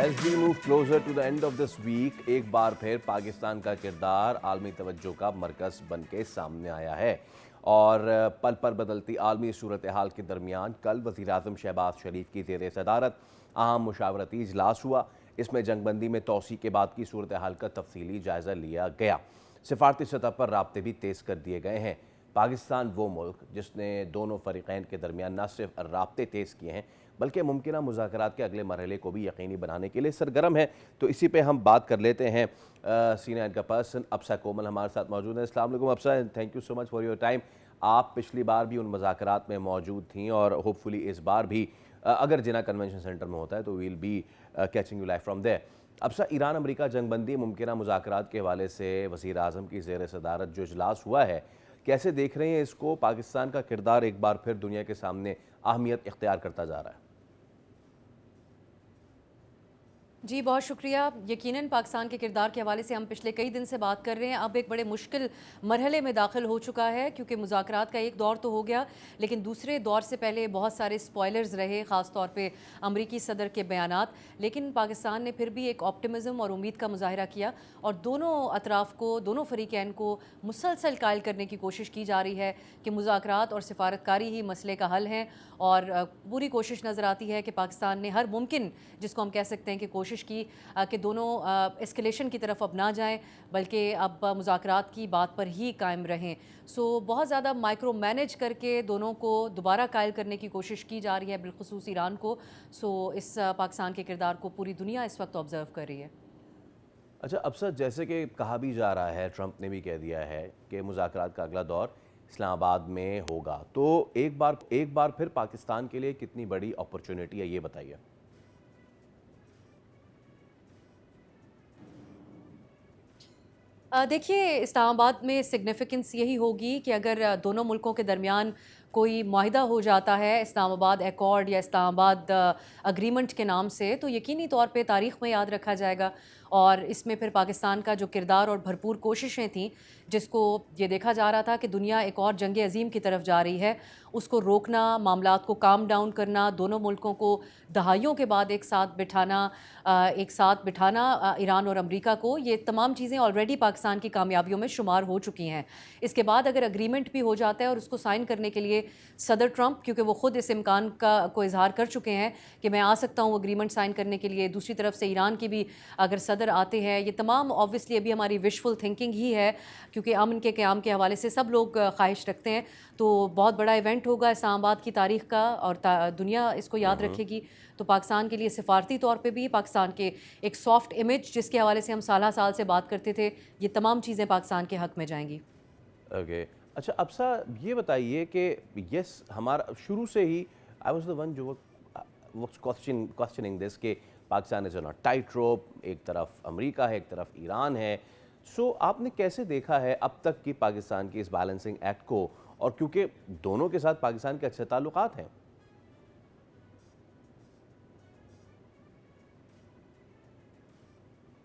As we move closer to the end of this week, एक बार फिर पाकिस्तान का किरदार आलमी तवज्जो का मरकज़ बन के सामने आया है और पल पल बदलती आलमी सूरत हाल के दरमियान कल वज़ीर-ए-आज़म शहबाज शरीफ की ज़ेर सदारत अहम मुशावरती इजलास हुआ। इसमें जंगबंदी में तोसी के बाद की सूरत हाल का तफसीली जायज़ा लिया गया। सिफारती सतह पर राब्ते भी तेज़ कर दिए गए हैं। पाकिस्तान वो मुल्क जिसने दोनों फ़रीक़ैन के दरमियान न सिर्फ राब्ते तेज़ किए हैं बल्कि मुमकिना मुज़ाकरात के अगले मरहले को भी यकीनी बनाने के लिए सरगर्म है। तो इसी पे हम बात कर लेते हैं। सीनियर का पर्सन अप्सा कोमल हमारे साथ मौजूद हैं। अस्सलाम वालेकुम अप्सा, thank you so much for your time. आप पिछली बार भी उन मुज़ाकरात में मौजूद थीं और होपफुली इस बार भी अगर जिना कन्वेंशन सेंटर में होता है तो we'll be catching you live from there. अप्सा, ईरान अमरीका जंगबंदी मुमकिना मुज़ाकरात के हवाले से वज़ीर-ए-आज़म की ज़ेर सदारत जो इजलास हुआ है, कैसे देख रहे हैं इसको? पाकिस्तान का किरदार एक बार फिर दुनिया के सामने अहमियत इख्तियार करता जा रहा है। जी बहुत शुक्रिया। यकीनन पाकिस्तान के किरदार के हवाले से हम पिछले कई दिन से बात कर रहे हैं। अब एक बड़े मुश्किल मरहले में दाखिल हो चुका है क्योंकि मुज़ाकरात का एक दौर तो हो गया, लेकिन दूसरे दौर से पहले बहुत सारे स्पॉयलर्स रहे, ख़ास तौर पे अमरीकी सदर के बयानात। लेकिन पाकिस्तान ने फिर भी एक ऑप्टिमिज़म और उम्मीद का मुजाहिरा किया और दोनों अतराफ़ को, दोनों फ़रीक़ैन को मुसलसल कायल करने की कोशिश की जा रही है कि मुज़ाकरात और सिफारतकारी ही मसले का हल है। और पूरी कोशिश नज़र आती है कि पाकिस्तान ने हर मुमकिन, जिसको हम कह सकते हैं कि कोशिश की कि दोनों एस्केलेशन की तरफ अब ना जाएं बल्कि अब मुज़ाकरात की बात पर ही कायम रहें। सो बहुत ज़्यादा माइक्रो मैनेज करके दोनों को दोबारा कायल करने की कोशिश की जा रही है, बिलखुसूस ईरान को। सो इस पाकिस्तान के किरदार को पूरी दुनिया इस वक्त ऑब्ज़र्व कर रही है। अच्छा अफसर, जैसे कि कहा भी जा रहा है, ट्रंप ने भी कह दिया है कि मुज़ाकरात का अगला दौर इस्लामाबाद में होगा, तो एक बार फिर पाकिस्तान के लिए कितनी बड़ी अपॉर्चुनिटी है, ये बताइए। देखिए, इस्लामाबाद में सिग्निफिकेंस यही होगी कि अगर दोनों मुल्कों के दरमियान कोई मुआहिदा हो जाता है इस्लामाबाद एकॉर्ड या इस्लामाबाद अग्रीमेंट के नाम से, तो यकीनी तौर पे तारीख़ में याद रखा जाएगा। और इसमें फिर पाकिस्तान का जो किरदार और भरपूर कोशिशें थीं, जिसको ये देखा जा रहा था कि दुनिया एक और जंग अज़ीम की तरफ जा रही है, उसको रोकना, मामलात को काम डाउन करना, दोनों मुल्कों को दहाइयों के बाद एक साथ बिठाना ईरान और अमरीका को, ये तमाम चीज़ें ऑलरेडी पाकिस्तान की कामयाबियों में शुमार हो चुकी हैं। इसके बाद अगर अग्रीमेंट भी हो जाता है और उसको साइन करने के लिए सदर ट्रंप, क्योंकि वो ख़ुद इस इम्कान को इजहार कर चुके हैं कि मैं आ सकता हूँ अग्रीमेंट साइन करने के लिए, दूसरी तरफ से ईरान की भी अगर सदर आते हैं, ये तमाम ऑब्वियसली अभी हमारी विशफुल थिंकिंग ही है क्योंकि अमन के क़याम के हवाले से सब लोग ख्वाहिश रखते हैं। तो बहुत बड़ा इवेंट होगा इस्लामाबाद की तारीख़ का और दुनिया इसको याद रखेगी। तो पाकिस्तान के लिए सिफारती तौर पे भी, पाकिस्तान के एक सॉफ्ट इमेज जिसके हवाले से हम साल साल से बात करते थे, ये तमाम चीज़ें पाकिस्तान के हक़ में जाएंगी। ओके अच्छा अफसा, ये बताइए कि यस, हमारा शुरू से ही आई वाज द वन जो वाज क्वेश्चनिंग दिस कि Pakistan is on a tight रोप, एक तरफ अमेरिका है, एक तरफ ईरान है। सो आपने कैसे देखा है अब तक की पाकिस्तान की इस बैलेंसिंग एक्ट को, और क्योंकि दोनों के साथ पाकिस्तान के अच्छे ताल्लुकात हैं।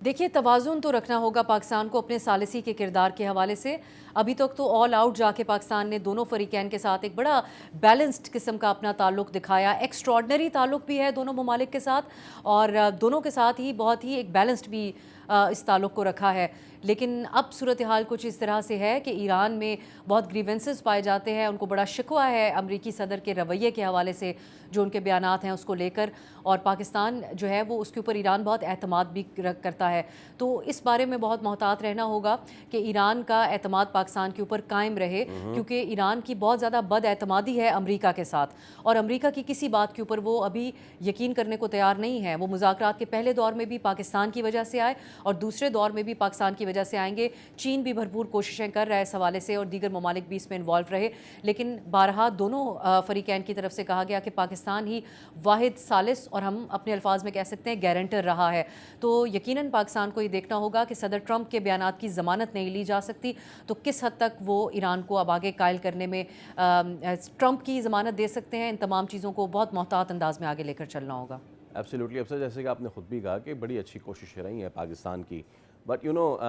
देखिए, तवाज़ुन तो रखना होगा पाकिस्तान को अपने सालिसी के किरदार के हवाले से। अभी तक तो ऑल आउट जाके पाकिस्तान ने दोनों फ़रीक़ैन के साथ एक बड़ा बैलेंस्ड किस्म का अपना ताल्लुक़ दिखाया। एक्स्ट्रॉर्डनरी ताल्लुक़ भी है दोनों ममालिक के साथ और दोनों के साथ ही बहुत ही एक बैलेंस्ड भी इस ताल्लुक़ को रखा है। लेकिन अब सूरत हाल कुछ इस तरह से है कि ईरान में बहुत ग्रीवेंसेस पाए जाते हैं, उनको बड़ा शिकवा है अमरीकी सदर के रवैये के हवाले से, जो उनके बयानात हैं उसको लेकर, और पाकिस्तान जो है वो उसके ऊपर ईरान बहुत एतमाद भी करता है। तो इस बारे में बहुत मोहतात रहना होगा कि ईरान का एतमाद पाकिस्तान के ऊपर कायम रहे, क्योंकि ईरान की बहुत ज़्यादा बद एतमादी है अमरीका के साथ, और अमरीका की किसी बात के ऊपर वो अभी यकीन करने को तैयार नहीं है। वो मुज़ाकरात के पहले दौर में भी पाकिस्तान की वजह से आए और दूसरे दौर में भी पाकिस्तान की वजह से आएंगे। चीन भी भरपूर कोशिशें कर रहा है इस हवाले से और दीगर ममालिक भी इसमें इन्वॉल्व रहे, लेकिन बारहा दोनों फ़रीक़ैन की तरफ से कहा गया कि पाकिस्तान ही वाहिद सालिस और हम अपने अल्फाज में कह सकते हैं गारंटर रहा है। तो यकीनन पाकिस्तान को ये देखना होगा कि सदर ट्रंप के बयानात की ज़मानत नहीं ली जा सकती, तो किस हद तक वो ईरान को अब आगे कायल करने में ट्रंप की ज़मानत दे सकते हैं। इन तमाम चीज़ों को बहुत मोहतात अंदाज में आगे लेकर चलना होगा। एब्सोल्युटली अफसर, जैसे कि आपने ख़ुद भी कहा कि बड़ी अच्छी कोशिशें रही हैं पाकिस्तान की, बट यू नो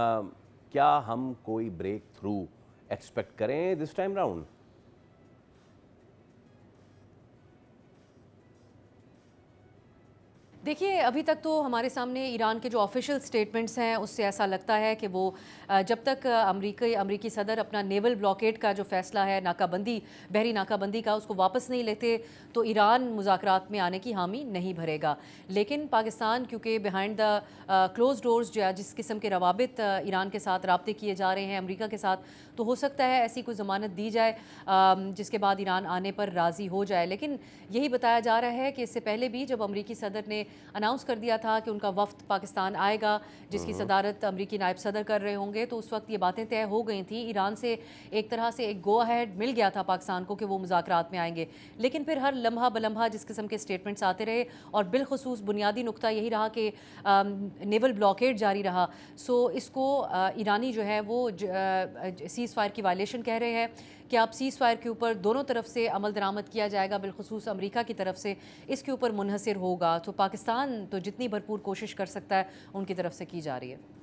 क्या हम कोई ब्रेक थ्रू एक्सपेक्ट करें दिस टाइम राउंड? देखिए, अभी तक तो हमारे सामने ईरान के जो ऑफिशियल स्टेटमेंट्स हैं उससे ऐसा लगता है कि वो जब तक अमरीकी सदर अपना नेवल ब्लॉकेड का जो फ़ैसला है नाकाबंदी, बहरी नाकाबंदी का, उसको वापस नहीं लेते तो ईरान मुज़ाकरात में आने की हामी नहीं भरेगा। लेकिन पाकिस्तान क्योंकि बिहाइंड द क्लोज़ डोर्स जिस किस्म के रवाबित ईरान के साथ राब्ते किए जा रहे हैं अमरीका के साथ, तो हो सकता है ऐसी कोई ज़मानत दी जाए जिसके बाद ईरान आने पर राज़ी हो जाए। लेकिन यही बताया जा रहा है कि इससे पहले भी जब अमरीकी सदर ने अनाउंस कर दिया था कि उनका वफ़्द पाकिस्तान आएगा, जिसकी सदारत अमरीकी नायब सदर कर रहे होंगे, तो उस वक्त ये बातें तय हो गई थी। ईरान से एक तरह से एक गो अहेड मिल गया था पाकिस्तान को कि वो मुज़ाकरात में आएंगे। लेकिन फिर हर लम्हा बलम्हा जिस किस्म के स्टेटमेंट्स आते रहे और बिलखुसूस बुनियादी नुक्ता यही रहा कि नेवल ब्लॉकेड जारी रहा। सो इसको ईरानी जो है वो सीज़ फायर की वायलेशन कह रहे हैं कि आप सीज़ फायर के ऊपर दोनों तरफ से अमल दरामद किया जाएगा, बिलखुसूस अमरीका की तरफ से इसके ऊपर मुनहसर होगा। तो पाकिस्तान तो जितनी भरपूर कोशिश कर सकता है उनकी तरफ से की जा रही है।